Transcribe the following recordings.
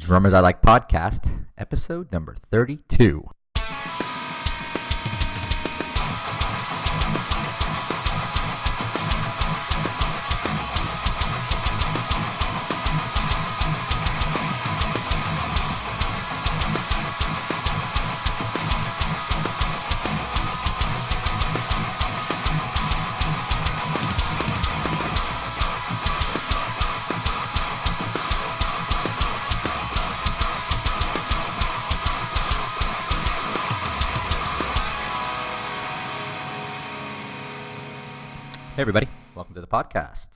Drummers I Like podcast, episode number 32. Hey everybody, welcome to the podcast.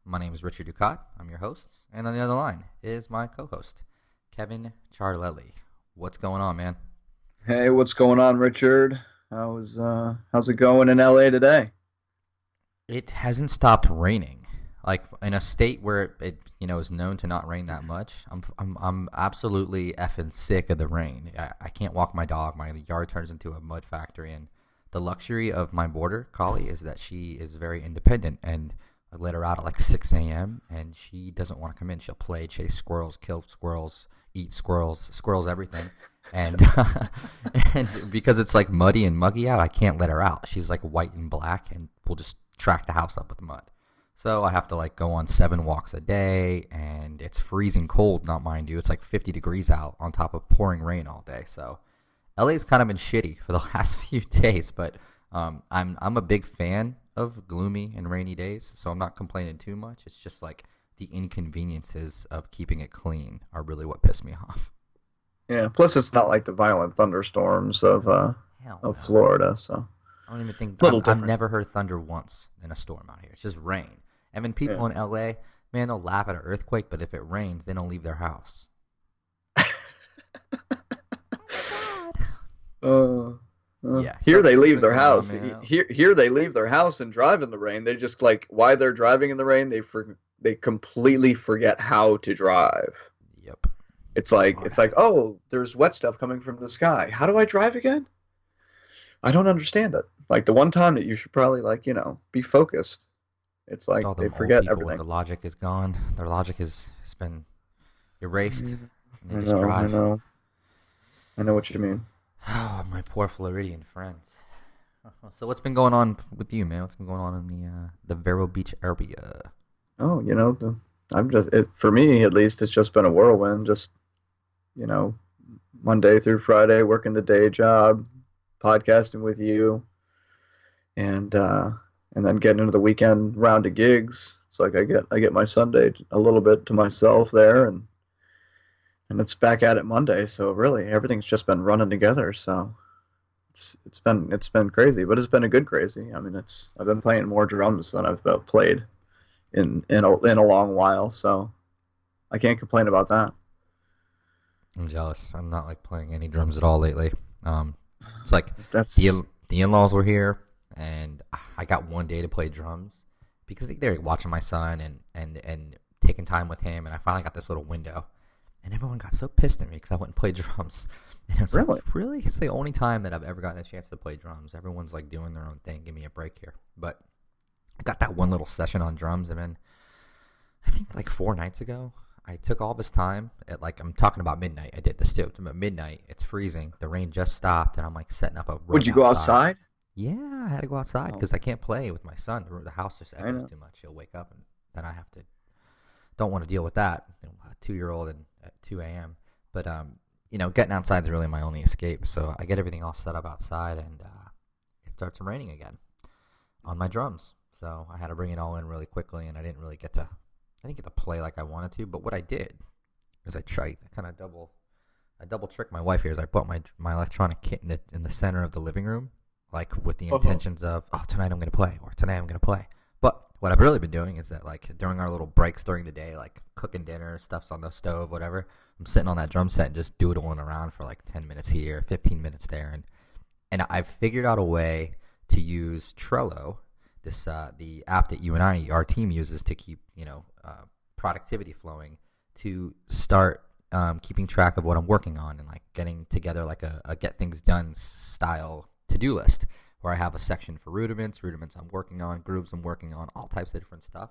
My name is Richard Ducat. I'm your host, and on the other line is my co-host, Kevin Charlelli. What's going on, man? Hey, what's going on, Richard? How's it going in LA today? It hasn't stopped raining. Like in a state where it is known to not rain that much. I'm absolutely effing sick of the rain. I can't walk my dog. My yard turns into a mud factory, and the luxury of my border collie is that she is very independent, and I let her out at like 6 a.m. and she doesn't want to come in. She'll play, chase squirrels, kill squirrels, eat squirrels, everything. And and because it's like muddy and muggy out, I can't let her out. She's like white and black, and we'll just track the house up with mud. So I have to like go on 7 walks a day, and it's freezing cold, not mind you. It's like 50 degrees out on top of pouring rain all day. So LA's kind of been shitty for the last few days, but I'm a big fan of gloomy and rainy days, so I'm not complaining too much. It's just like the inconveniences of keeping it clean are really what piss me off. Yeah. Plus, it's not like the violent thunderstorms of Hell no. Florida, so I don't even think little I've different. never heard thunder once in a storm out here. It's just rain. I mean, people Yeah. in LA, man, they'll laugh at an earthquake, but if it rains, they don't leave their house. Uh, Yeah, Here they something's leave been their going on, house. man. Here they leave their house and drive in the rain. They just like while they're driving in the rain, they completely forget how to drive. Yep. It's like oh, there's wet stuff coming from the sky. How do I drive again? I don't understand it. Like the one time that you should probably be focused. It's like All they them old forget people, and everything. the logic is gone. Their logic has been erased, Mm, and I they just know, I drive. know, I know what you mean. Oh, my poor Floridian friends. So what's been going on with you, man? What's been going on in the Vero Beach area? Oh, I'm just for me at least. It's just been a whirlwind. Just you know, Monday through Friday, working the day job, podcasting with you, and uh, and then getting into the weekend round of gigs. It's like I get my Sunday a little bit to myself there, and it's back at it Monday. So really, everything's just been running together. So it's been crazy, but it's been a good crazy. I mean, it's I've been playing more drums than I've played in a long while. So I can't complain about that. I'm jealous. I'm not like playing any drums at all lately. It's like That's the in-laws were here, and I got one day to play drums because they're watching my son and taking time with him, and I finally got this little window, and everyone got so pissed at me because I wouldn't play drums. And it's really. like, really? It's the only time that I've ever gotten a chance to play drums. Everyone's like doing their own thing. Give me a break here. But I got that one little session on drums, and then I think like 4 nights ago, I took all this time at like I'm talking about midnight. I did this too. At midnight, it's freezing. The rain just stopped, and I'm like setting up a rug Would you go outside? Yeah, I had to go outside Oh, because I can't play with my son. The house just I echoes know. too much. He'll wake up, and then I have to. Don't want to deal with that. A 2-year-old and at 2 a.m. But getting outside is really my only escape. So I get everything all set up outside, and it starts raining again on my drums. So I had to bring it all in really quickly, and I didn't get to play like I wanted to. But what I did is I kind of double tricked my wife here. Is I bought my electronic kit in the center of the living room, like with the Uh-huh. intentions of tonight I'm gonna play or tonight I'm gonna play. But what I've really been doing is that like during our little breaks during the day, like cooking dinner, stuff's on the stove, whatever. I'm sitting on that drum set and just doodling around for like 10 minutes here, 15 minutes there, and I've figured out a way to use Trello, the app that you and our team uses to keep productivity flowing, to start keeping track of what I'm working on and like getting together like a get things done style to-do list where I have a section for rudiments I'm working on, grooves I'm working on, all types of different stuff.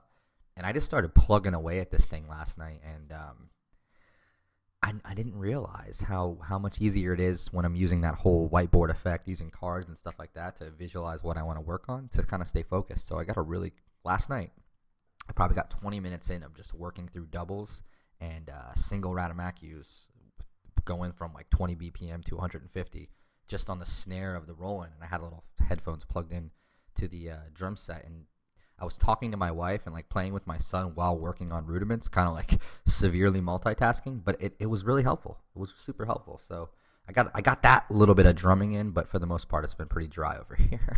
And I just started plugging away at this thing last night, and I didn't realize how much easier it is when I'm using that whole whiteboard effect, using cards and stuff like that to visualize what I want to work on to kind of stay focused. So I got a really last night. I probably got 20 minutes in of just working through doubles and single Radamakis going from like 20 BPM to 150 just on the snare of the Roland. And I had little headphones plugged in to the drum set, and I was talking to my wife and like playing with my son while working on rudiments, kind of like severely multitasking, but it was really helpful. It was super helpful. So I got that little bit of drumming in, but for the most part, it's been pretty dry over here.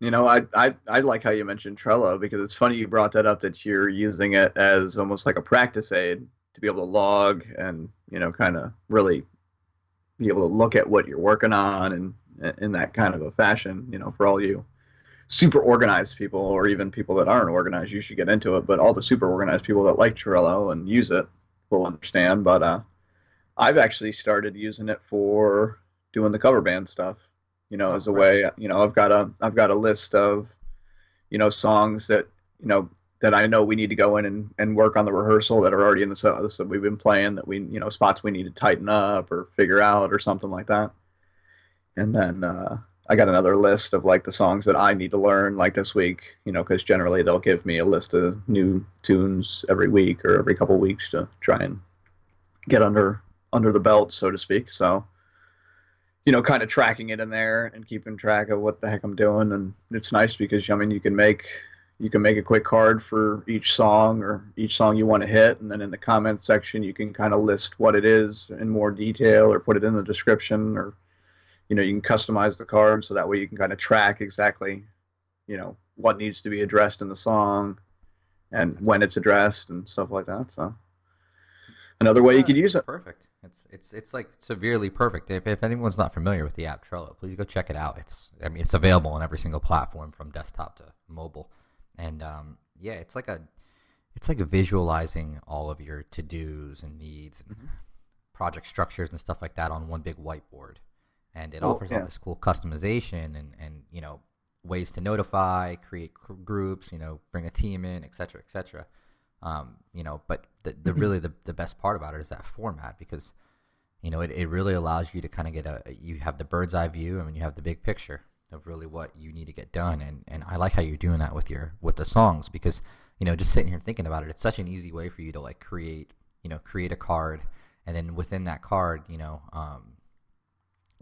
I like how you mentioned Trello because it's funny you brought that up that you're using it as almost like a practice aid to be able to log and, kind of really be able to look at what you're working on and in that kind of a fashion, for all you super organized people or even people that aren't organized, you should get into it. But all the super organized people that like Trello and use it will understand. But I've actually started using it for doing the cover band stuff. As a way, I've got a list of, songs that, that I know we need to go in and work on the rehearsal that are already in the set that we've been playing that we, spots we need to tighten up or figure out or something like that. And then I got another list of like the songs that I need to learn like this week, because generally they'll give me a list of new tunes every week or every couple weeks to try and get under the belt, so to speak. So, kind of tracking it in there and keeping track of what the heck I'm doing. And it's nice because, you can make a quick card for each song or each song you want to hit. And then in the comment section, you can kind of list what it is in more detail or put it in the description or, you can customize the card so that way you can kind of track exactly, what needs to be addressed in the song and when it's addressed and stuff like that. So another way you could use it. Perfect. It's like severely perfect. If anyone's not familiar with the app Trello, please go check it out. It's available on every single platform from desktop to mobile, and it's like visualizing all of your to dos and needs and project structures and stuff like that on one big whiteboard, and it offers all this cool customization and ways to notify, create groups, bring a team in, etc., etc. But the really the best part about it is that format because, it really allows you to kind of you have the bird's eye view and you have the big picture of really what you need to get done. And I like how you're doing that with the songs because, just sitting here thinking about it, it's such an easy way for you to like create a card. And then within that card,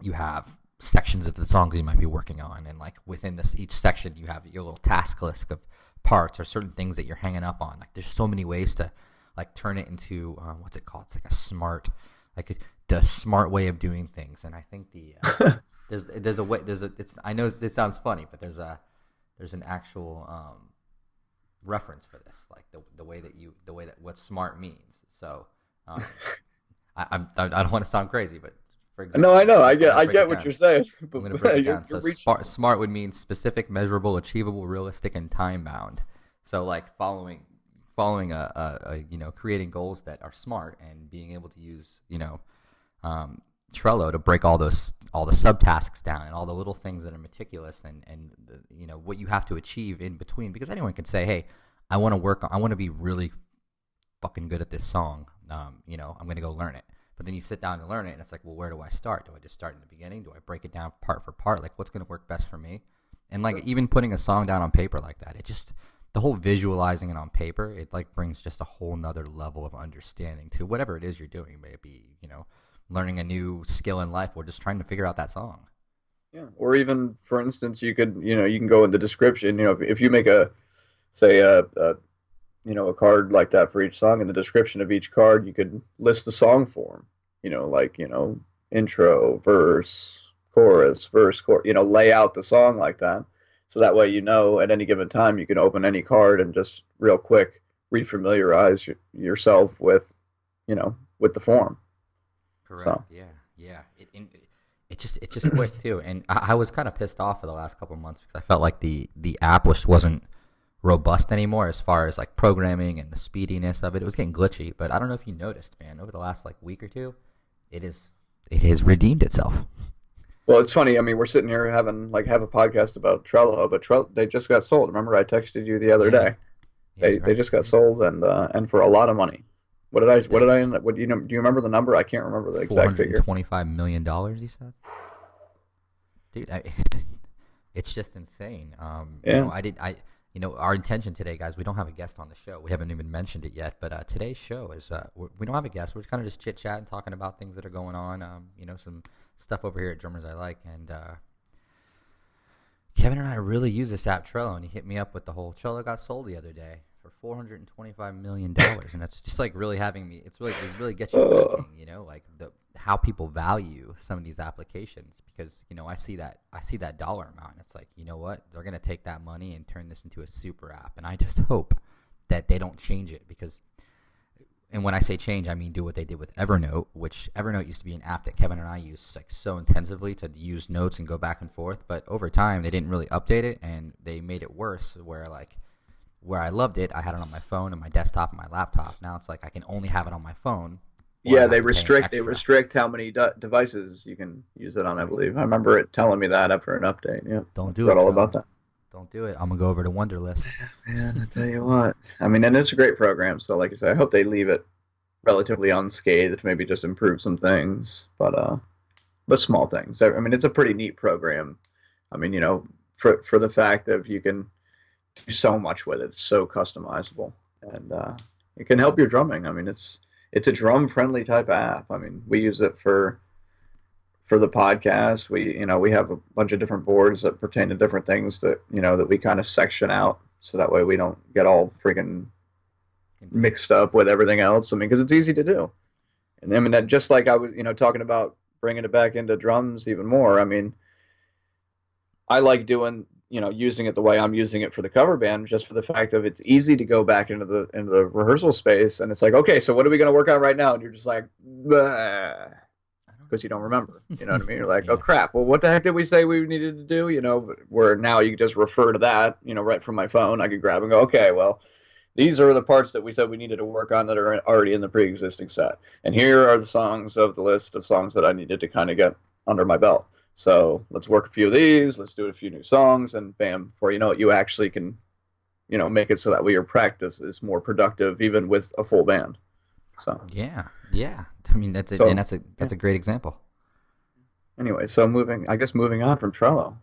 you have sections of the songs you might be working on. And like within each section, you have your little task list of parts or certain things that you're hanging up on. Like there's so many ways to like turn it into what's it called? It's like the smart way of doing things. And I think there's a way I know it sounds funny, but there's an actual reference for this, like the way that what smart means. So I don't want to sound crazy, but for example, no, I know. I get what you're saying. I'm going to break it down. So smart would mean specific, measurable, achievable, realistic, and time bound. So like following a creating goals that are smart and being able to use Trello to break all the subtasks down and all the little things that are meticulous and what you have to achieve in between, because anyone can say, hey, I want to be really fucking good at this song. I'm going to go learn it. But then you sit down and learn it, and it's like, well, where do I start? Do I just start in the beginning? Do I break it down part for part? Like, what's going to work best for me? And like, even putting a song down on paper like that, the whole visualizing it on paper, it like brings just a whole nother level of understanding to whatever it is you're doing. Maybe learning a new skill in life or just trying to figure out that song. Yeah, or even for instance, you can go in the description. If you make a card like that for each song. In the description of each card, you could list the song form, intro, verse, chorus, lay out the song like that. So that way, at any given time, you can open any card and just real quick refamiliarize yourself with the form. Correct. So. Yeah. It's just quick too. And I was kind of pissed off for the last couple of months because I felt like the app wasn't robust anymore as far as like programming and the speediness of it. It was getting glitchy, but I don't know if you noticed, man, over the last like week or two, it has redeemed itself. Well, it's funny. I mean, we're sitting here have a podcast about Trello, but they just got sold. Remember, I texted you the other day. They just got sold and for a lot of money. What did I end up? What do you know? Do you remember the number? I can't remember the Four exact hundred and figure. twenty-five million dollars. He said, dude, it's just insane. Yeah. Our intention today, guys. We don't have a guest on the show. We haven't even mentioned it yet. But today's show is we don't have a guest. We're kind of just chit chatting, talking about things that are going on. Some stuff over here at Drummers I Like, and Kevin and I really use this app Trello, and he hit me up with the whole Trello got sold the other day for $425 million, and that's just like really having me. It really gets you Uh, thinking, like the how people value some of these applications because I see that dollar amount, and it's like what they're gonna take that money and turn this into a super app, and I just hope that they don't change it because and when I say change, I mean do what they did with Evernote, which Evernote used to be an app that Kevin and I used like so intensively to use notes and go back and forth. But over time, they didn't really update it, and they made it worse. Where I loved it, I had it on my phone and my desktop and my laptop. Now it's like I can only have it on my phone, or I yeah, have to pay an they extra. restrict how many devices you can use it on, I Right? believe. I remember it telling me that after an update. Yeah, I Don't do forgot it, all about Trello. that. Don't do it. I'm gonna go over to Wunderlist. Man, I tell you what. I mean, and it's a great program. So, like I said, I hope they leave it relatively unscathed, maybe just improve some things, but small things. I mean, it's a pretty neat program. I mean, for the fact that you can do so much with it, it's so customizable, and it can help your drumming. I mean, it's a drum friendly type app. I mean, we use it for the podcast. We have a bunch of different boards that pertain to different things that we kind of section out so that way we don't get all freaking Confused. mixed up with everything else. I mean, because it's easy to do. And I mean, that just like I was, talking about bringing it back into drums even more. I mean, I like doing, using it the way I'm using it for the cover band, just for the fact of it's easy to go back into the rehearsal space, and it's like, okay, so what are we going to work on right now? And you're just like, because I you don't don't remember. You know what I mean? You're like, oh Yeah. crap. Well, what the heck did we say we needed to do? Where now you can just refer to that, right from my phone. I could grab and go, okay, well, these are the parts that we said we needed to work on that are already in the pre-existing set. And here are the songs of the list of songs that I needed to kind of get under my belt. So let's work a few of these, let's do a few new songs, and bam, before you know it, you actually can, make it so that way your practice is more productive even with a full band. So Yeah. Yeah. I mean that's it, and so that's a yeah. that's a great example. Anyway, so moving on from Trello.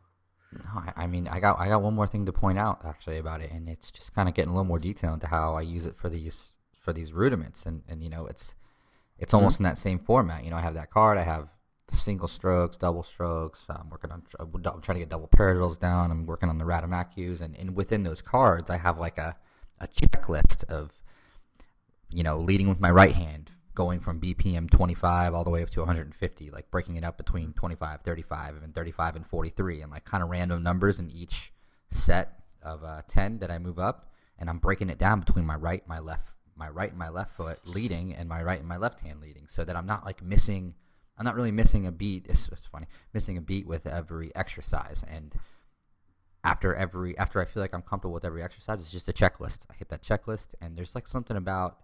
No, I mean, I got one more thing to point out actually about it, and it's just kind of getting a little more detail into how I use it for these rudiments, and it's Hmm? almost in that same format. I have that card, I have single strokes, double strokes. I'm working on, I'm trying to get double paradiddles down. I'm working on the Radamacues, and within those cards, I have like a checklist of leading with my right hand, going from BPM 25 all the way up to 150, like breaking it up between 25, 35, and 35 and 43, and like kind of random numbers in each set of 10 that I move up, and I'm breaking it down between my right and my left foot leading, and my right and my left hand leading, so that I'm not like missing. I'm not really missing a beat. It's funny, missing a beat with every exercise, and after I feel like I'm comfortable with every exercise, it's just a checklist. I hit that checklist, and there's like something about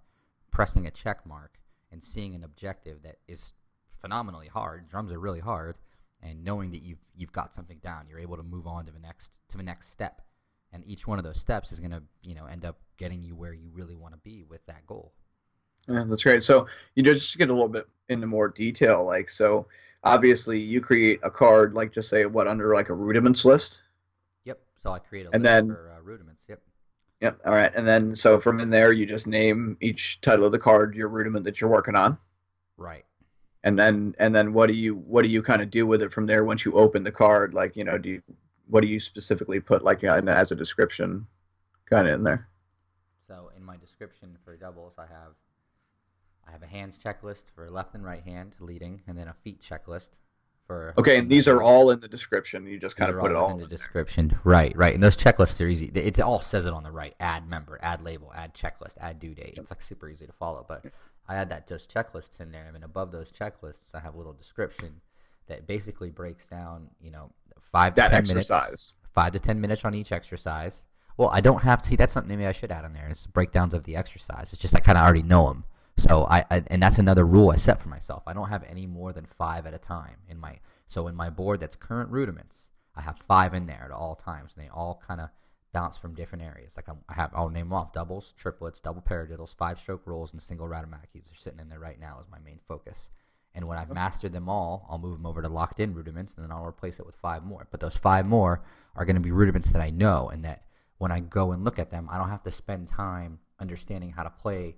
pressing a check mark and seeing an objective that is phenomenally hard. Drums are really hard, and knowing that you've got something down, you're able to move on to the next step, and each one of those steps is gonna end up getting you where you really want to be with that goal. Yeah, that's great. So you just get a little bit into more detail, like so. Obviously, you create a card, like just say what under like a rudiments list, Yep. So I create a and list then for rudiments. Yep. yep, all right, and then so from in there, you just name each title of the card your rudiment that you're working on, Right. and then what do you kind of do with it from there once you open the card? Like what do you specifically put like as a description kind of in there? So in my description for doubles, I have a hands checklist for left and right hand leading, and then a feet checklist for Okay, left and and right these are hand. all in the description. You just These kind of are put all it within all the in there. description. Right, right. And those checklists are easy. It all says it on the right. Add member, add label, add checklist, add due date. Yep. It's like super easy to follow. But I add those checklists in there, and then above those checklists, I have a little description that basically breaks down, five to That ten minutes, exercise. 5 to 10 minutes on each exercise. Well, I don't have to see. That's something maybe I should add on there. It's breakdowns of the exercise. It's just I kind of already know them. So and that's another rule I set for myself. I don't have any more than five at a time in my. So in my board that's current rudiments, I have five in there at all times, and they all kind of bounce from different areas. Like I'll name them off: doubles, triplets, double paradiddles, 5-stroke rolls, and single ratomatic keys are sitting in there right now as my main focus. And when I've mastered them all, I'll move them over to locked in rudiments, and then I'll replace it with 5 more. But those 5 more are going to be rudiments that I know, and that when I go and look at them, I don't have to spend time understanding how to play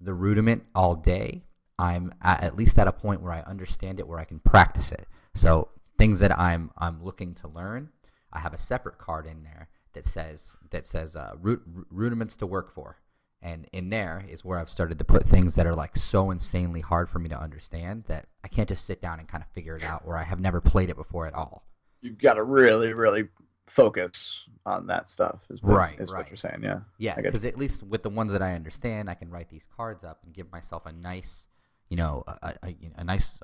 the rudiment all day. I'm at least at a point where I understand it, where I can practice it. So things that I'm looking to learn, I have a separate card in there that says rudiments to work for. And in there is where I've started to put things that are like so insanely hard for me to understand that I can't just sit down and kind of figure it out, or I have never played it before at all. You've got to really, really focus on that stuff. What you're saying, yeah. Yeah, because at least with the ones that I understand, I can write these cards up and give myself a nice, a nice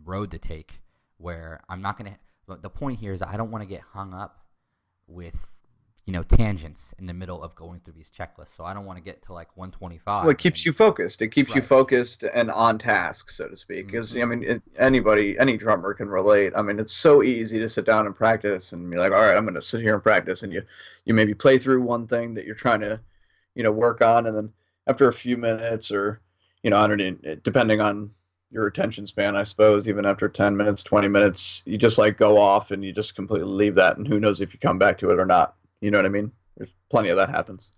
road to take where I'm not going to. The point here is I don't want to get hung up with tangents in the middle of going through these checklists. So I don't want to get to like 125. Well, it keeps you focused. It keeps you focused and on task, so to speak. Because any drummer can relate. I mean, it's so easy to sit down and practice and be like, all right, I'm going to sit here and practice, and you maybe play through one thing that you're trying to work on, and then after a few minutes, or I don't know, depending on your attention span, I suppose, even after 10 minutes, 20 minutes, you just like go off and you just completely leave that, and who knows if you come back to it or not. You know what I mean? There's plenty of that happens.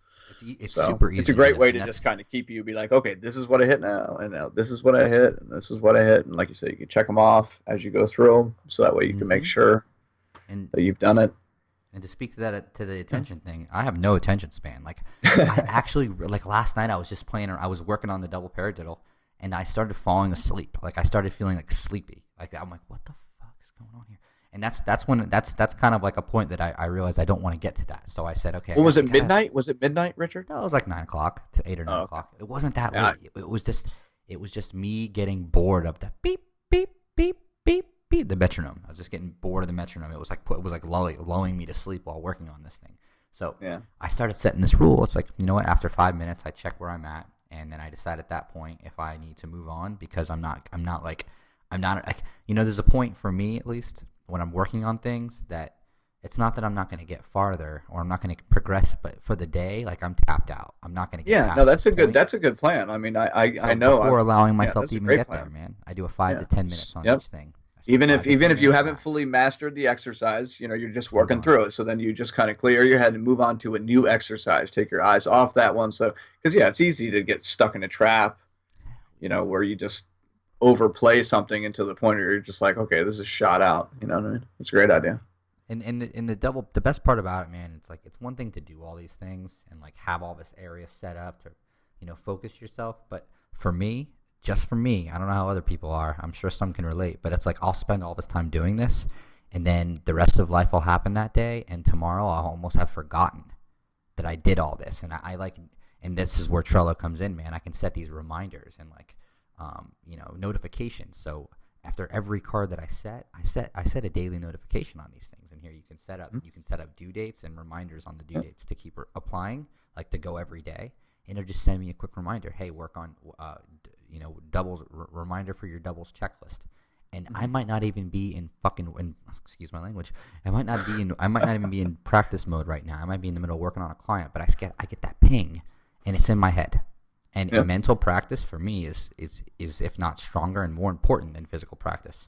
It's super easy. It's a great way to just kind of keep you, be like, okay, this is what I hit now, and now this is what I hit, and this is what I hit. And like you said, you can check them off as you go through them, so that way you can make sure that you've done it. And to speak to that, to the attention thing, I have no attention span. Like, I actually, like last night I was just playing, I was working on the double paradiddle, and I started falling asleep. Like, I started feeling like sleepy. Like, I'm like, what the fuck is going on here? And that's kind of like a point that I realized I don't want to get to that. So I said, okay. Well, was it midnight? Was it midnight, Richard? No, it was like 9 o'clock to 8 or 9 o'clock. It wasn't that late. It was just me getting bored of the beep, beep, beep, beep, beep, the metronome. I was just getting bored of the metronome. It was like lulling me to sleep while working on this thing. So I started setting this rule. It's like, you know what? After 5 minutes, I check where I'm at, and then I decide at that point if I need to move on, because I'm not like, there's a point for me, at least, when I'm working on things, that it's not that I'm not going to get farther or I'm not going to progress, but for the day, like, I'm tapped out. I'm not going to get past that's a good plan. I mean, I know before allowing myself to even get there, man. I do a 5 to 10 minutes on each thing. Even if you haven't fully mastered the exercise, you're just working through it. So then you just kind of clear your head and move on to a new exercise. Take your eyes off that one. So, because it's easy to get stuck in a trap, where you just overplay something until the point where you're just like, okay, this is shot out. You know what I mean? It's a great idea. And the best part about it, man, it's like, it's one thing to do all these things and like have all this area set up to, focus yourself. But for me, just for me, I don't know how other people are. I'm sure some can relate, but it's like, I'll spend all this time doing this, and then the rest of life will happen that day, and tomorrow I'll almost have forgotten that I did all this. And and this is where Trello comes in, man. I can set these reminders and like, notifications. So after every card that I set a daily notification on these things. And here you can set up due dates and reminders on the due dates to keep applying, like to go every day. And it'll just send me a quick reminder. Hey, work on, doubles, reminder for your doubles checklist. And I might not even be in excuse my language. I might not even be in practice mode right now. I might be in the middle of working on a client, but I get that ping, and it's in my head. And mental practice for me is if not stronger and more important than physical practice.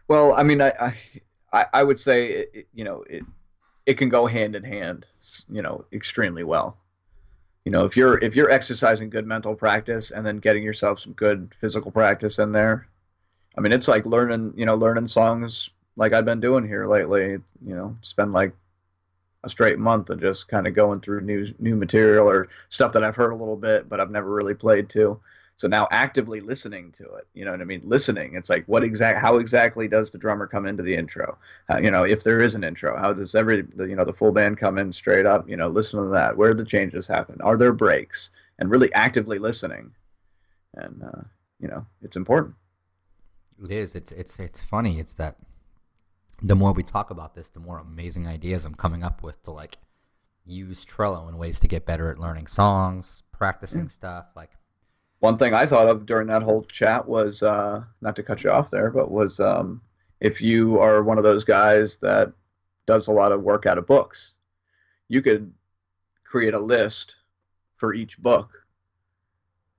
Well, I mean, I would say it can go hand in hand, extremely well. If you're exercising good mental practice and then getting yourself some good physical practice in there, I mean, it's like learning songs like I've been doing here lately. Spend like a straight month of just kind of going through new material or stuff that I've heard a little bit, but I've never really played to. So now actively listening to it, you know what I mean? Listening, it's like, how exactly does the drummer come into the intro? If there is an intro, how does the full band come in straight up? Listen to that. Where do the changes happen? Are there breaks? And really actively listening, and it's important. It is. It's funny. It's that the more we talk about this, the more amazing ideas I'm coming up with to like use Trello in ways to get better at learning songs, practicing stuff. Like, one thing I thought of during that whole chat was, not to cut you off there, but was if you are one of those guys that does a lot of work out of books, you could create a list for each book,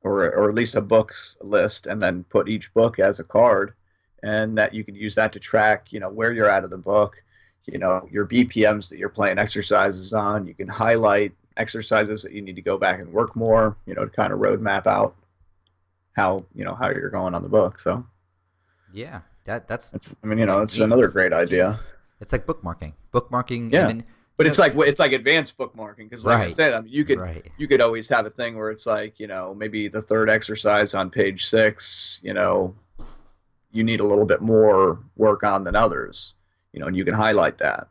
or at least a books list, and then put each book as a card, and that you can use that to track, where you're at of the book, your BPMs that you're playing exercises on. You can highlight exercises that you need to go back and work more, to kind of roadmap out how you're going on the book. So Yeah, that's it's, I mean, again it's another genius. great It's idea. genius. It's like bookmarking, bookmarking, and Yeah. then But you it's know, like advanced bookmarking, because like I right, said, I mean, right, you could always have a thing where it's like, maybe the third exercise on page 6, you need a little bit more work on than others, and you can highlight that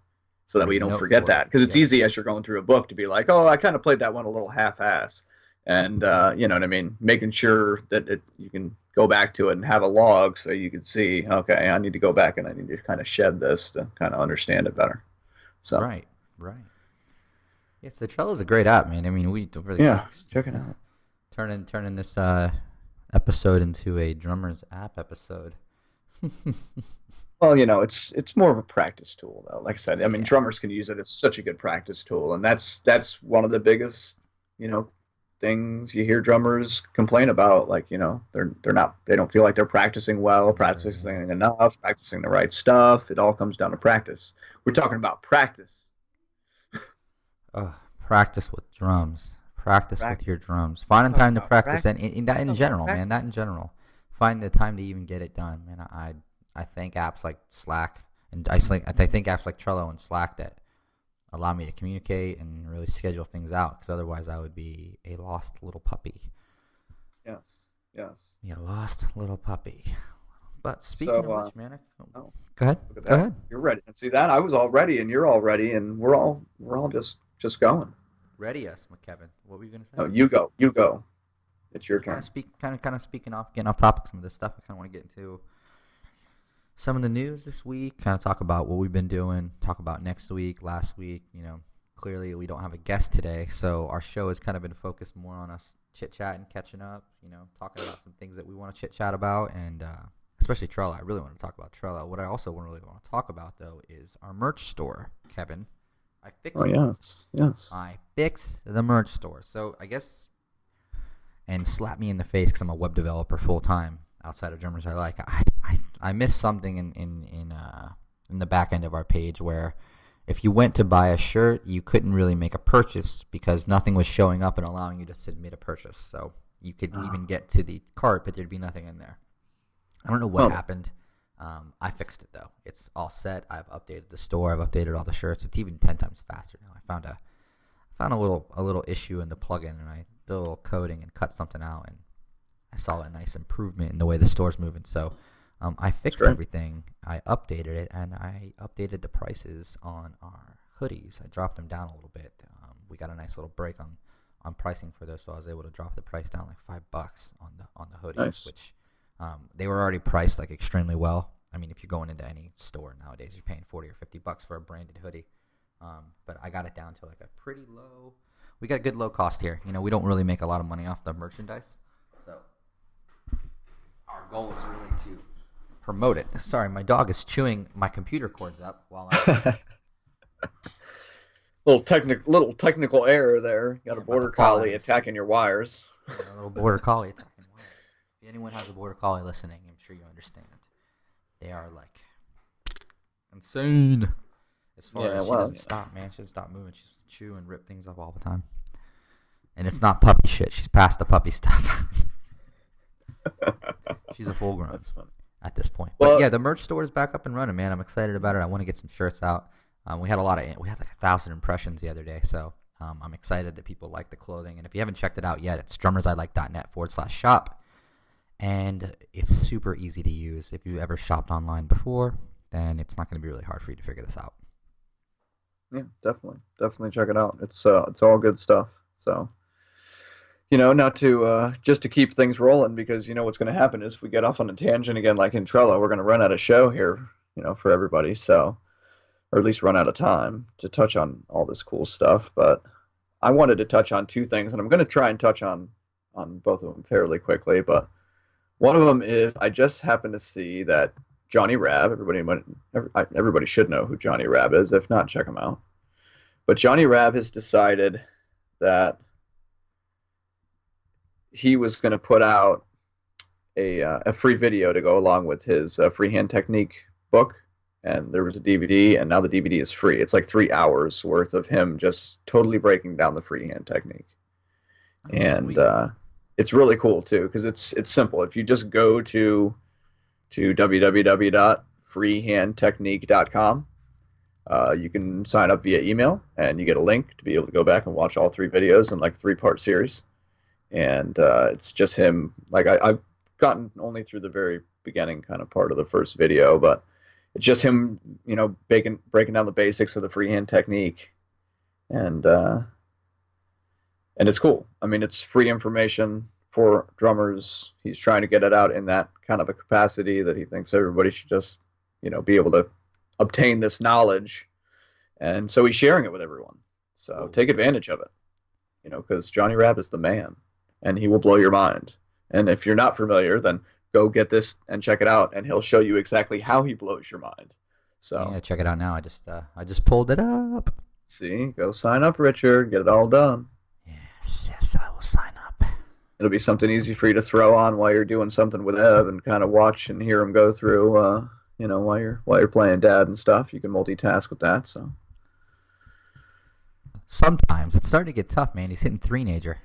so that way make you a don't note forget for it. that, because it's Yep. easy as you're going through a book to be like, oh, I kind of played that one a little half-ass, and you know what I mean, making sure that you can go back to it and have a log so you can see, okay, I need to go back and I need to kind of shed this to kind of understand it better. So Right, right. Yeah, so Trello's a great app, man. I mean, we don't really yeah, check it out. turning this episode into a drummer's app episode. Well, it's more of a practice tool, though. Like I said, I mean, Yeah, drummers can use it as such a good practice tool, and that's one of the biggest, you know, things you hear drummers complain about. Like, they don't feel like they're practicing well, yeah. practicing enough, practicing the right stuff. It all comes down to practice. We're talking about practice, Practice with drums. Practice with your practice. drums. We're Finding talking time to about practice, and practice. in that We're in talking about general, man. That practice. in general. Find the time to even get it done, man. I thank apps like Slack, and I think apps like Trello and Slack that allow me to communicate and really schedule things out. Because otherwise, I would be a lost little puppy. Yes, yes. Yeah, lost little puppy. But speaking So, of which, man, oh, go ahead. look at Go that. ahead. You're ready. And see that? I was all ready, and you're all ready, and we're all just going. Ready us, McKevin. What were you gonna say? No, you go. You go. It's your Kind of turn. speaking off, getting off topic some of this stuff. I kind of want to get into some of the news this week. Kind of talk about what we've been doing. Talk about next week, last week. Clearly we don't have a guest today, so our show has kind of been focused more on us chit chatting, catching up. Talking about some things that we want to chit chat about, and especially Trello. I really want to talk about Trello. What I also really want to talk about though is our merch store, Kevin. I Oh fixed it. yes, yes. I fixed the merch store. So I guess, and slap me in the face because I'm a web developer full time outside of drummers I like. I missed something in the back end of our page where if you went to buy a shirt, you couldn't really make a purchase because nothing was showing up and allowing you to submit a purchase. So you could Oh, even get to the cart, but there'd be nothing in there. I don't know what well, happened. I fixed it though. It's all set. I've updated the store. I've updated all the shirts. It's even 10 times faster now. I found a little issue in the plugin, and I did a little coding and cut something out, and I saw a nice improvement in the way the store's moving. So I that's fixed great. everything. I updated it, and I updated the prices on our hoodies. I dropped them down a little bit. We got a nice little break on pricing for this, so I was able to drop the price down like $5 on the hoodies, Nice. which they were already priced like extremely well. I mean, if you're going into any store nowadays, you're paying 40 or $50 for a branded hoodie. But I got it down to like a pretty low. We got a good low cost here. We don't really make a lot of money off the merchandise, so our goal is really to promote it. Sorry, my dog is chewing my computer cords up while I'm Little technical error there. Got yeah, a about to border fall out collie of his seat. attacking your wires. Yeah, a little border collie attacking wires. If anyone has a border collie listening, I'm sure you understand. They are like insane. As far Yeah, as she well, doesn't stop, man. She doesn't stop moving. She's chew and rip things up all the time. And it's not puppy shit. She's past the puppy stuff. She's a full grown that's funny. at this point. But Well, yeah, the merch store is back up and running, man. I'm excited about it. I want to get some shirts out. We had like 1,000 impressions the other day, so I'm excited that people like the clothing. And if you haven't checked it out yet, it's drummersilike.net/shop, and it's super easy to use. If you ever shopped online before, then it's not going to be really hard for you to figure this out. yeah, definitely check it out. It's all good stuff. So, not to just to keep things rolling, because what's going to happen is if we get off on a tangent again, like in Trello, we're going to run out of show here, for everybody. So, or at least run out of time to touch on all this cool stuff. But I wanted to touch on two things, and I'm going to try and touch on both of them fairly quickly. But one of them is I just happened to see that Johnny Rab. Everybody should know who Johnny Rab is. If not, check him out. But Johnny Rab has decided that he was going to put out a free video to go along with his freehand technique book, and there was a DVD, and now the DVD is free. It's like 3 hours worth of him just totally breaking down the freehand technique, Oh, and sweet. it's really cool too because it's simple. If you just go to www.freehandtechnique.com, you can sign up via email, and you get a link to be able to go back and watch all 3 videos in like 3-part series. And it's just him. Like I've gotten only through the very beginning kind of part of the first video, but it's just him, breaking down the basics of the freehand technique, and and it's cool. I mean, it's free information for drummers. He's trying to get it out in that kind of a capacity that he thinks everybody should just, be able to obtain this knowledge, and so he's sharing it with everyone. So Cool. take advantage of it, because Johnny Rabb is the man, and he will blow your mind. And if you're not familiar, then go get this and check it out, and he'll show you exactly how he blows your mind. Yeah, So, check it out now. I just pulled it up. see, go sign up, Richard, get it all done. Yes, yes, I will sign up. It'll be something easy for you to throw on while you're doing something with Ev and kind of watch and hear him go through, while you're playing dad and stuff. You can multitask with that. So, Sometimes it's starting to get tough, man. He's hitting three-nager.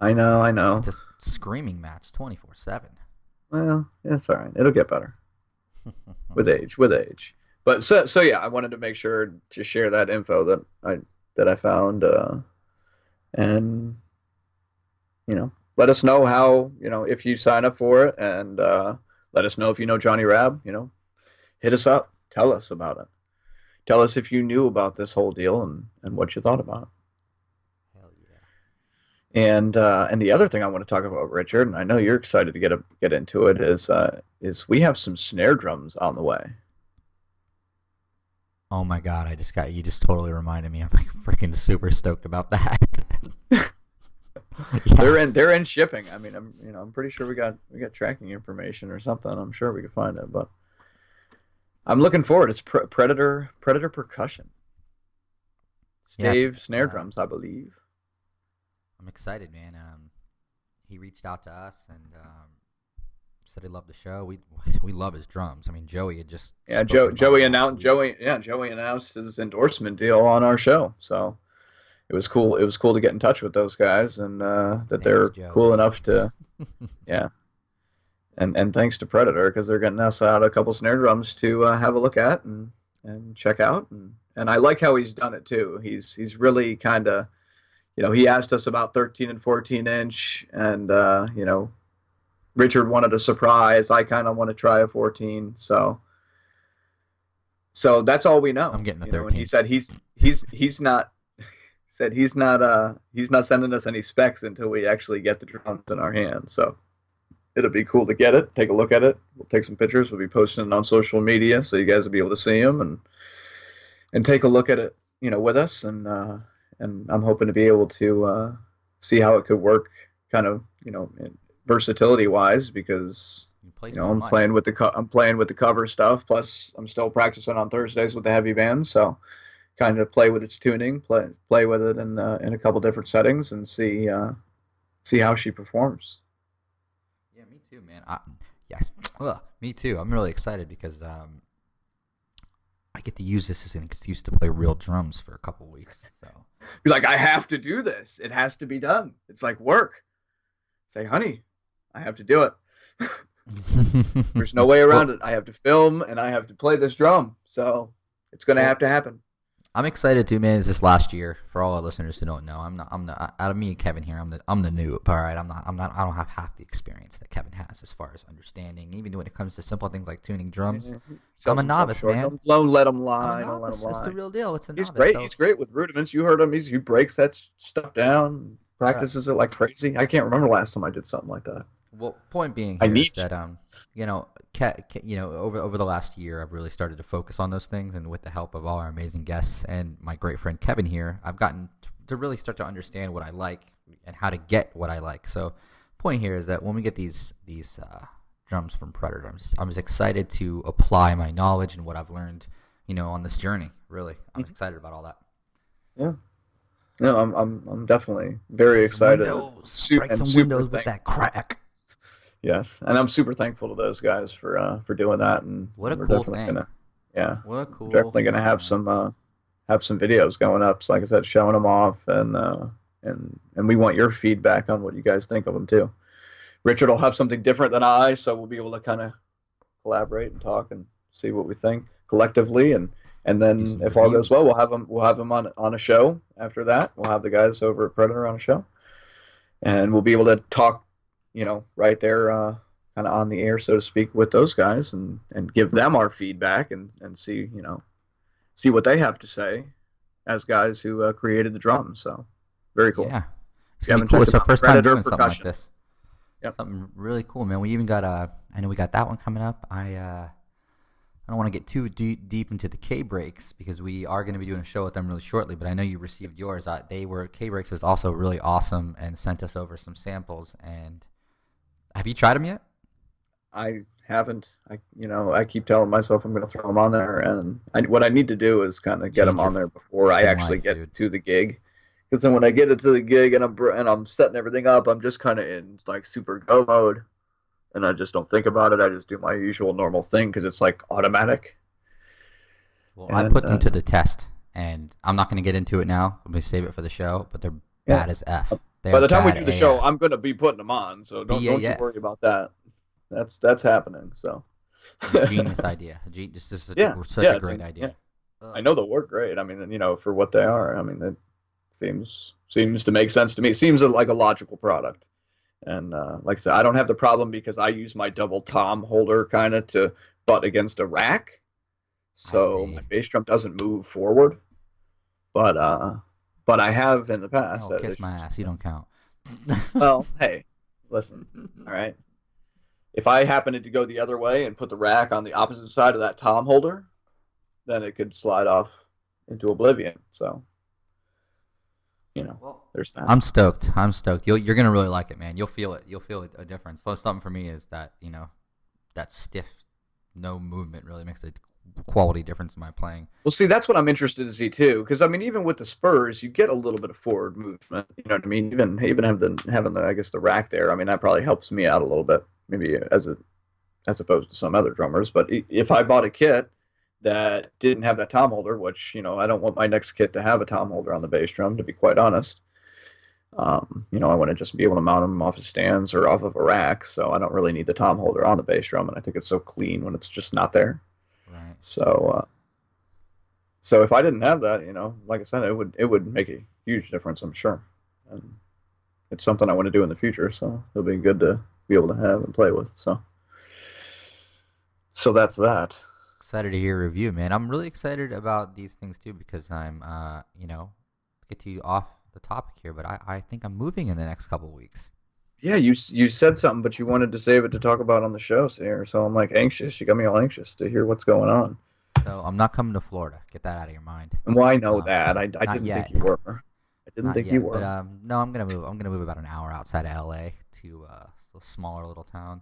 I know, I know. It's a screaming match, 24/7. Well, it's all right. It'll get better with age, with age. But so yeah, I wanted to make sure to share that info that I found, and let us know how, if you sign up for it, and let us know if you know Johnny Rab. Hit us up, tell us about it, tell us if you knew about this whole deal and what you thought about it. Hell yeah. And the other thing I want to talk about, Richard, and I know you're excited to get into it, is we have some snare drums on the way. Oh my god, you just totally reminded me. I'm like freaking super stoked about that. They're in Yes. they're in shipping. I mean, I'm pretty sure we got tracking information or something. I'm sure we can find it, but I'm looking forward. It's Predator Percussion. Yeah, Stave it's, snare drums, I believe. I'm excited, man. He reached out to us and said he loved the show. We love his drums. I mean, Joey had just Yeah, spoken about Joey it last announced week. Joey announced his endorsement deal on our show. So it was cool. It was cool to get in touch with those guys, and that Thanks, they're cool Joey. enough to, yeah. And thanks to Predator, because they're getting us out a couple snare drums to have a look at and check out, and I like how he's done it too. He's really kind of, he asked us about 13 and 14 inch, and Richard wanted a surprise. I kind of want to try a 14, so that's all we know. I'm getting the And he 13. said he's not said he's not sending us any specs until we actually get the drums in our hands. So it'll be cool to get it, take a look at it. We'll take some pictures. We'll be posting it on social media, so you guys will be able to see them and take a look at it, with us. And I'm hoping to be able to see how it could work, kind of, versatility wise, because You play so I'm much. playing with the cover stuff. Plus, I'm still practicing on Thursdays with the heavy band, so kind of play with its tuning, play with it in a couple different settings, and see how she performs. Yeah, me too, man. Yes, ugh, me too. I'm really excited because I get to use this as an excuse to play real drums for a couple weeks. So Be like, I have to do this. It has to be done. It's like work. Say, honey, I have to do it. There's no way around it. I have to film and I have to play this drum. So it's gonna Well, have to happen. I'm excited too, man. It's this last year. For all our listeners who don't know, I'm not out of me and Kevin here. I'm the noob. All right, I don't have half the experience that Kevin has as far as understanding, even when it comes to simple things like tuning drums. Sells I'm a himself novice, short. man. Don't let him I'm lie. a Don't let him novice. It's the lie. real deal. It's a He's novice. great. So He's great with rudiments. You heard him. He breaks that stuff down, practices it like crazy. I can't remember the last time I did something like that. well, point being I here is need that over the last year, I've really started to focus on those things, and with the help of all our amazing guests and my great friend Kevin here, I've gotten to really start to understand what I like and how to get what I like. So, point here is that when we get these drums from Predator, I'm just excited to apply my knowledge and what I've learned, on this journey. Really, I'm excited about all that. Yeah. No, I'm definitely very Break some excited windows. Break and some super windows with thankful. that crack. Yes, and I'm super thankful to those guys for doing that, What a and we're cool definitely thing. gonna, yeah, What a we're cool definitely gonna thing, man. have some videos going up. So like I said, showing them off, and we want your feedback on what you guys think of them too. Richard will have something different than I, so we'll be able to kind of collaborate and talk and see what we think collectively, and Do then some if all goes well, reviews. we'll have them on a show after that. We'll have the guys over at Predator on a show, and we'll be able to talk, right there, kind of on the air, so to speak, with those guys, and give them our feedback, and see, see what they have to say as guys who created the drums. So very cool. Yeah. It's If you gonna be haven't cool. checked It's them our out, first time Predator doing something like Percussion. this. Yep. Something really cool, man. We even got I know we got that one coming up. I don't want to get too deep into the K Breaks because we are going to be doing a show with them really shortly. But I know you received Yes. yours. K Breaks was also really awesome and sent us over some samples. And have you tried them yet? I haven't. I keep telling myself I'm going to throw them on there, and what I need to do is kind of get them Change your on there before I fucking actually life, get dude. to the gig. Because then when I get it to the gig and I'm setting everything up, I'm just kind of in like super go mode, and I just don't think about it. I just do my usual normal thing because it's like automatic. Well, I And put them to the test, and I'm not going to get into it now. I'm going to save it for the show. But they're yeah, bad as f. They by are the time we bad do the show, AF. I'm going to be putting them on, so don't you BAF. worry about that. That's happening. So Genius idea. Just yeah, such yeah, a great yeah. idea. I Ugh. know they'll work great. I mean, for what they are. I mean, it seems to make sense to me. It seems like a logical product. And like I said, I don't have the problem because I use my double tom holder kind of to butt against a rack, I so my see. bass drum doesn't move forward. But but I have in the past Oh, had kiss my issues. ass. You don't count. Well, hey, listen, all right. If I happened to go the other way and put the rack on the opposite side of that tom holder, then it could slide off into oblivion. So, Well, there's that. I'm stoked. I'm stoked. You're gonna really like it, man. You'll feel it. You'll feel a difference. So something for me is that that stiff, no movement really makes a quality difference in my playing. Well, see, that's what I'm interested to see too, because I mean, even with the Spurs, you get a little bit of forward movement. You know what I mean? Even having the I guess the rack there. I mean, that probably helps me out a little bit, maybe as opposed to some other drummers. But if I bought a kit that didn't have that tom holder, which I don't want my next kit to have a tom holder on the bass drum, to be quite honest. I want to just be able to mount them off of stands or off of a rack, so I don't really need the tom holder on the bass drum, and I think it's so clean when it's just not there. Right. So so if I didn't have that, like I said, it would make a huge difference, I'm sure. And it's something I want to do in the future, so it'll be good to be able to have and play with. So that's that. Excited to hear your review, man. I'm really excited about these things too because I'm, get to you off the topic here, but I think I'm moving in the next couple weeks. Yeah, you said something, but you wanted to save it to talk about on the show here, so I'm like anxious. You got me all anxious to hear what's going on. So I'm not coming to Florida. Get that out of your mind. And why I know Um, that. I Not didn't think yet. you were. I didn't Not think you yet. But were. no, I'm gonna move. I'm gonna move about an hour outside of LA to a smaller little town.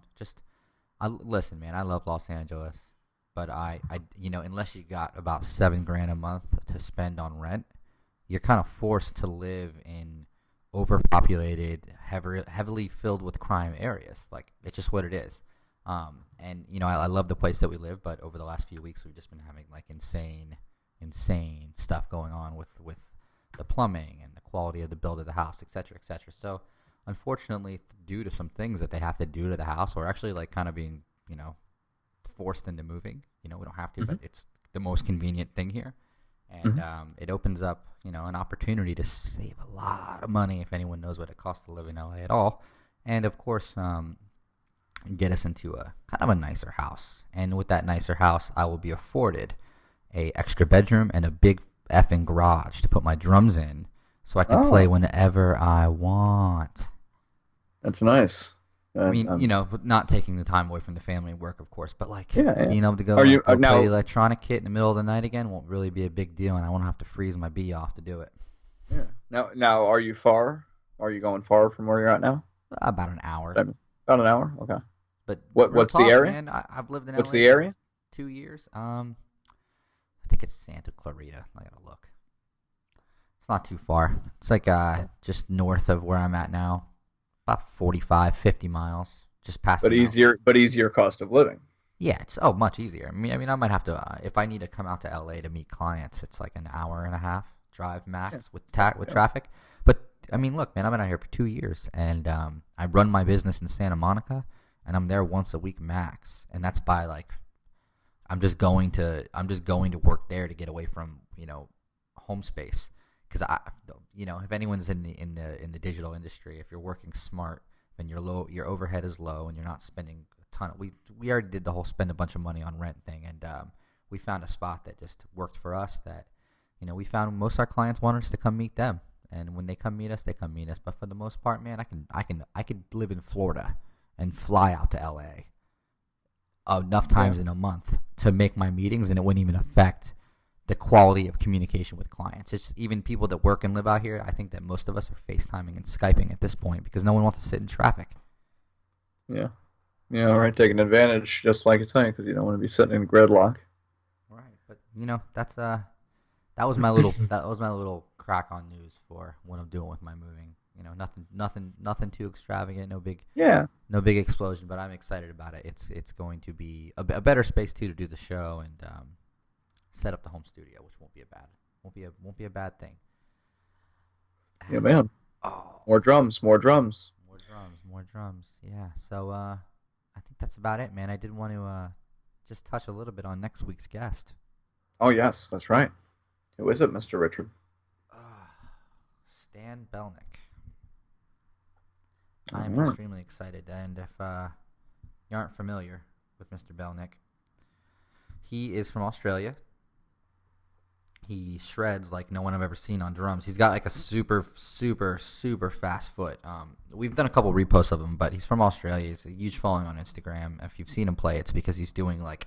Listen, man. I love Los Angeles, but unless you got about 7 grand a month to spend on rent, you're kind of forced to live in overpopulated, heavily filled with crime areas. Like it's just what it is. And I love the place that we live, but over the last few weeks, we've just been having like insane stuff going on with the plumbing and the quality of the build of the house, et cetera, et cetera. So, unfortunately, due to some things that they have to do to the house, we're actually like kind of being, forced into moving. We don't have to, Hmm. but it's the most convenient thing here, and Hmm. it opens up, an opportunity to save a lot of money if anyone knows what it costs to live in LA at all, and of course, get us into a kind of a nicer house. And with that nicer house, I will be afforded a extra bedroom and a big effing garage to put my drums in so I can play Oh, whenever I want. that's nice. I And, mean, not taking the time away from the family and work, of course, but like yeah, yeah. being able to go Are you go play now? electronic kit in the middle of the night again won't really be a big deal, and I won't have to freeze my bee off to do it. Yeah. Now, are you far? Are you going far from where you're at now? About an hour, About an hour. Okay. but real What's the talk, area? man. I've lived in What's LA the for area? 2 years. I think it's Santa Clarita. I gotta look. It's not too far. It's like just north of where I'm at now, about 45, 50 miles, just past the mountains. But easier cost of living. Yeah, it's much easier. I mean, I might have to if I need to come out to LA to meet clients, it's like an hour and a half drive Yeah. max with traffic. But I mean, look, man, I've been out here for 2 years, and I run my business in Santa Monica, and I'm there once a week max, and that's by like I'm just going to work there to get away from home space because if anyone's in the digital industry, if you're working smart, then your overhead is low and you're not spending a ton. We already did the whole spend a bunch of money on rent thing, and we found a spot that just worked for us. That we found most of our clients wanted us to come meet them, and when they come meet us, they come meet us. But for the most part, man, I could live in Florida and fly out to LA enough times in a month to make my meetings, and it wouldn't even affect the quality of communication with clients. It's even people that work and live out here. I think that most of us are FaceTiming and Skyping at this point because no one wants to sit in traffic. Yeah. Yeah, right. Taking advantage, just like you're saying, because you don't want to be sitting in gridlock. Right, but that's that was my little crack on news for what I'm doing with my moving. Nothing too extravagant, Yeah. no big explosion, but I'm excited about it. It's going to be a better space too to do the show and set up the home studio, which won't be a bad thing. Yeah, man. Oh, More drums, more drums. more drums. Yeah. So I think that's about it, man. I did want to just touch a little bit on next week's guest. Oh, yes, that's right. Who is it, Mr. Richard? Uh, Stan Belnick. All I am right. extremely excited, and if you aren't familiar with Mr. Belnick, he is from Australia. He shreds like no one I've ever seen on drums. He's got like a super, super, super fast foot. We've done a couple reposts of him, but he's from Australia. He's a huge following on Instagram. If you've seen him play, it's because he's doing like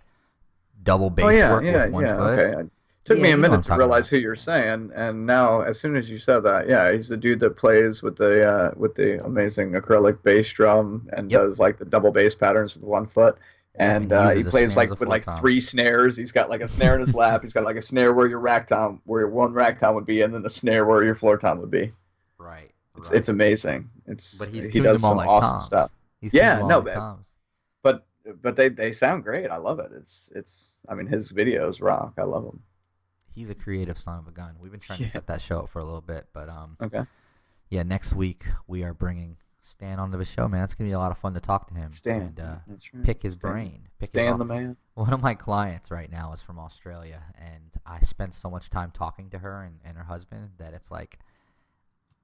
double Oh, bass yeah, work yeah, with one yeah. foot. Okay. It took Yeah, me a you know what I'm minute to talking realize about. who you're saying, and now, as soon as you said that, yeah, he's the dude that plays with the amazing acrylic bass drum and Yep, does like the double bass patterns with one foot. yep, And and he he uses a plays snare as a like with floor like tom. three snares. He's got like a snare in his lap. He's got like a snare where your rack tom, where one rack tom would be, and then a snare where your floor tom would be. Right, It's right. amazing. But he's He tuned does them all some like awesome toms. stuff. He's tuned them Yeah, all no, like toms. but they sound great. I love it. It's I mean his videos rock. I love them. He's a creative son of a gun. We've been trying to Yeah. set that show up for a little bit, but Okay. yeah, next week we are bringing Stan onto the show, man. It's gonna be a lot of fun to talk to him Stan. and That's right. pick his Stan. brain. Stan the man. One of my clients right now is from Australia, and I spent so much time talking to her and her husband that it's like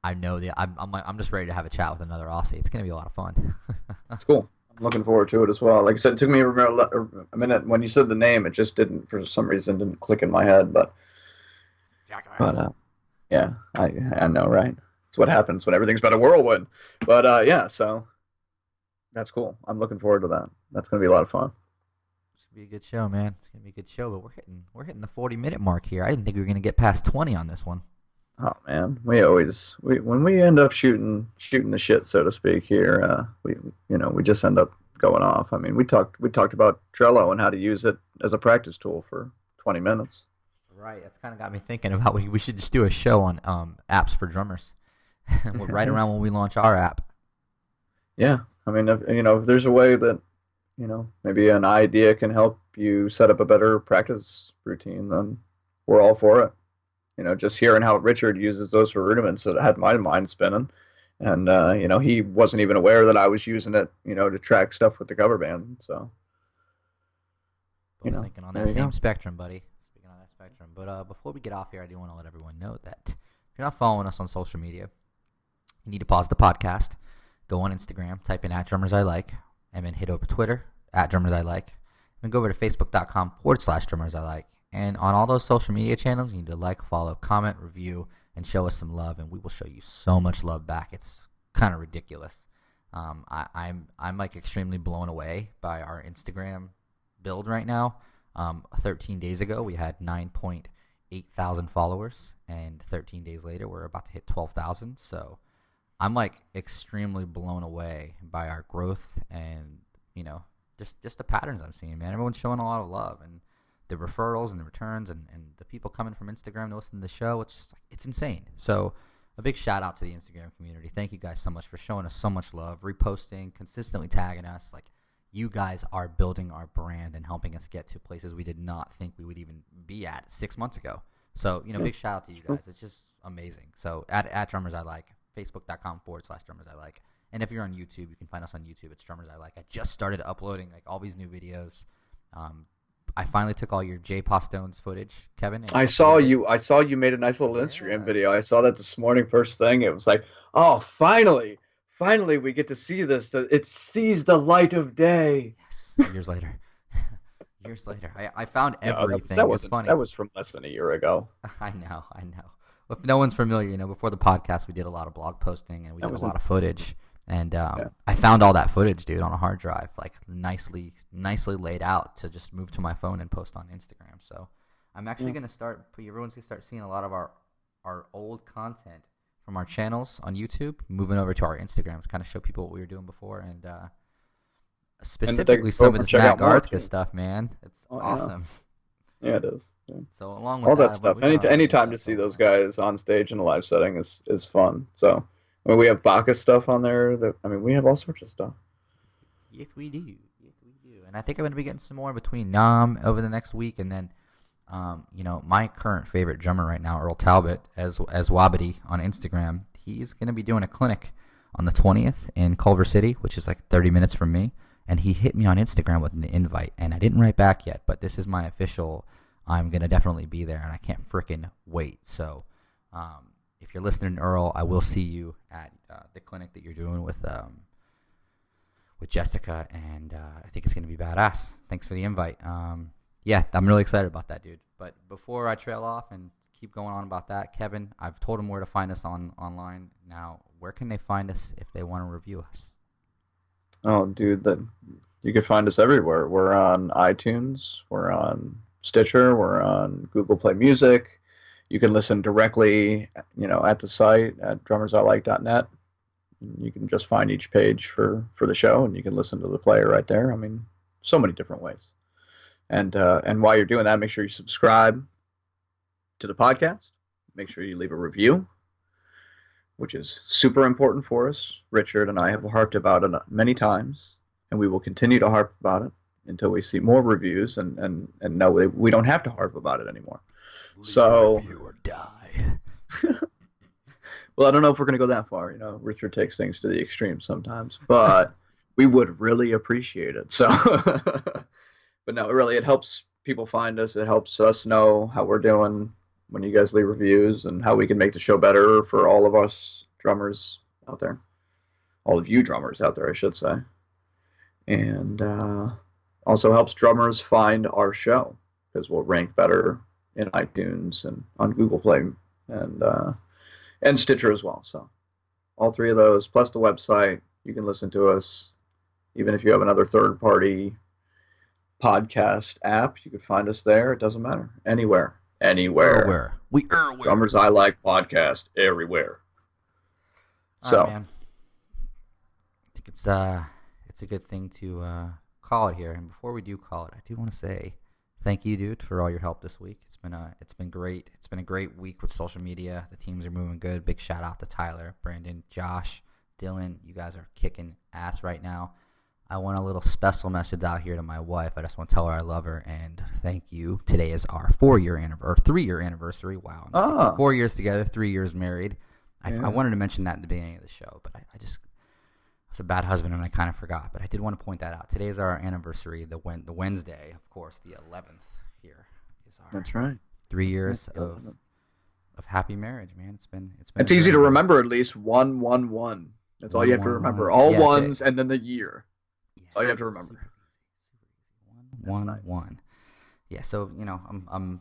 I know that I'm just ready to have a chat with another Aussie. It's gonna be a lot of fun. It's cool. I'm looking forward to it as well. Like I said, it took me a minute when you said the name. It just didn't, for some reason, didn't click in my head. But yeah, I know, right? It's what happens when everything's about a whirlwind. But yeah, so that's cool. I'm looking forward to that. That's gonna be a lot of fun. It's gonna be a good show, man. It's gonna be a good show, but we're hitting the 40-minute mark here. I didn't think we were gonna get past 20 on this one. Oh man, we when we end up shooting the shit, so to speak, here, we just end up going off. I mean, we talked about Trello and how to use it as a practice tool for 20 minutes. Right, that's kind of got me thinking about we should just do a show on apps for drummers. We're right around when we launch our app. Yeah, I mean, if there's a way that maybe an idea can help you set up a better practice routine, then we're all for it. Just hearing how Richard uses those for rudiments, it had my mind spinning. And he wasn't even aware that I was using it, to track stuff with the cover band. So, Both thinking on there that you same go. spectrum, buddy. Speaking on that spectrum. But before we get off here, I do want to let everyone know that if you're not following us on social media, you need to pause the podcast, go on Instagram, type in @DrummersILike, and then hit over Twitter @DrummersILike, and go over to Facebook.com/DrummersILike. And on all those social media channels, you need to like, follow, comment, review, and show us some love, and we will show you so much love back. It's kind of ridiculous. I'm like extremely blown away by our Instagram build right now. 13 days ago, we had 9.8 thousand followers, and 13 days later, we're about to hit 12,000. So I'm like extremely blown away by our growth and just the patterns I'm seeing, man. Everyone's showing a lot of love, and the referrals and the returns and the people coming from Instagram to listen to the show, it's just like, it's insane. So a big shout out to the Instagram community. Thank you guys so much for showing us so much love, reposting, consistently tagging us. Like, you guys are building our brand and helping us get to places we did not think we would even be at 6 months ago. So, big shout out to you guys. It's just amazing. So at Drummers I Like, facebook.com/Drummers I Like. And if you're on YouTube, you can find us on YouTube. It's Drummers I Like. I just started uploading like all these new videos. I finally took all your Jay Postone's footage, Kevin. And I saw you made a nice little Instagram video. I saw that this morning first thing. It was like, oh, finally we get to see this. It sees the light of day. Yes. Years later. I found everything. That was funny. That was from less than a year ago. I know. If no one's familiar, before the podcast, we did a lot of blog posting and we did a lot of footage. And I found all that footage, dude, on a hard drive, like nicely laid out to just move to my phone and post on Instagram. So I'm actually going to start. Everyone's going to start seeing a lot of our old content from our channels on YouTube, moving over to our Instagram to kind of show people what we were doing before, and specifically some of the Matt Garthka stuff, man. It's awesome. Yeah, it is. Yeah. So along with all that stuff, anytime to see those guys on stage in a live setting is fun. So. We have Bacchus stuff on there. We have all sorts of stuff. Yes, we do. And I think I'm going to be getting some more between Nam over the next week. And then, my current favorite drummer right now, Earl Talbot, as Wabity on Instagram, he's going to be doing a clinic on the 20th in Culver City, which is like 30 minutes from me. And he hit me on Instagram with an invite. And I didn't write back yet, but this is my official. I'm going to definitely be there, and I can't freaking wait. So, if you're listening, Earl, I will see you at the clinic that you're doing with Jessica, and I think it's going to be badass. Thanks for the invite. I'm really excited about that, dude. But before I trail off and keep going on about that, Kevin, I've told them where to find us online. Now, where can they find us if they want to review us? Oh, dude, you can find us everywhere. We're on iTunes. We're on Stitcher. We're on Google Play Music. You can listen directly, at the site at drummersilike.net. You can just find each page for the show, and you can listen to the player right there. So many different ways. And while you're doing that, make sure you subscribe to the podcast. Make sure you leave a review, which is super important for us. Richard and I have harped about it many times, and we will continue to harp about it until we see more reviews and know we don't have to harp about it anymore. So, review or die. Well, I don't know if we're going to go that far. Richard takes things to the extreme sometimes, but we would really appreciate it. So, but no, really, it helps people find us. It helps us know how we're doing when you guys leave reviews and how we can make the show better for all of us drummers out there. All of you drummers out there, I should say. And also helps drummers find our show because we'll rank better in iTunes and on Google Play and Stitcher as well. So all three of those, plus the website, you can listen to us. Even if you have another third-party podcast app, you can find us there. It doesn't matter. Anywhere. We are Drummers I Like podcast everywhere. So right, man. I think it's a good thing to call it here. And before we do call it, I do want to say thank you, dude, for all your help this week. It's been great. It's been a great week with social media. The teams are moving good. Big shout out to Tyler, Brandon, Josh, Dylan. You guys are kicking ass right now. I want a little special message out here to my wife. I just want to tell her I love her and thank you. Today is our 3-year anniversary. Wow. 4 years together, 3 years married. I wanted to mention that at the beginning of the show, but I was a bad husband and I kind of forgot. But I did want to point that out. Today is our anniversary. The Wednesday, of course, the 11th here is our. That's right. 3 years of happy marriage, man. It's easy to remember. At least 111. That's all you have to remember. All ones and then the year. That's all you have to remember. 111. Yeah. So I'm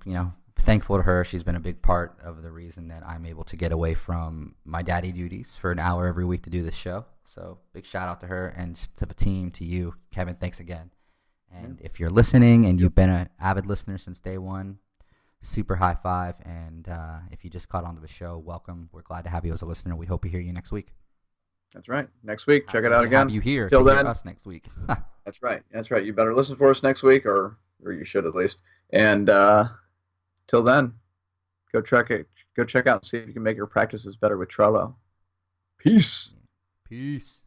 thankful to her. She's been a big part of the reason that I'm able to get away from my daddy duties for an hour every week to do this show. So big shout out to her and to the team, to you, Kevin. Thanks again. And if you're listening and you've been an avid listener since day one, super high five. And if you just caught on to the show, welcome. We're glad to have you as a listener. We hope to hear you next week. That's right. Next week. Check it out again. Have you here. Till then, hear us next week. That's right. You better listen for us next week, or you should at least. And till then, go check it. Go check out and see if you can make your practices better with Trello. Peace. Peace.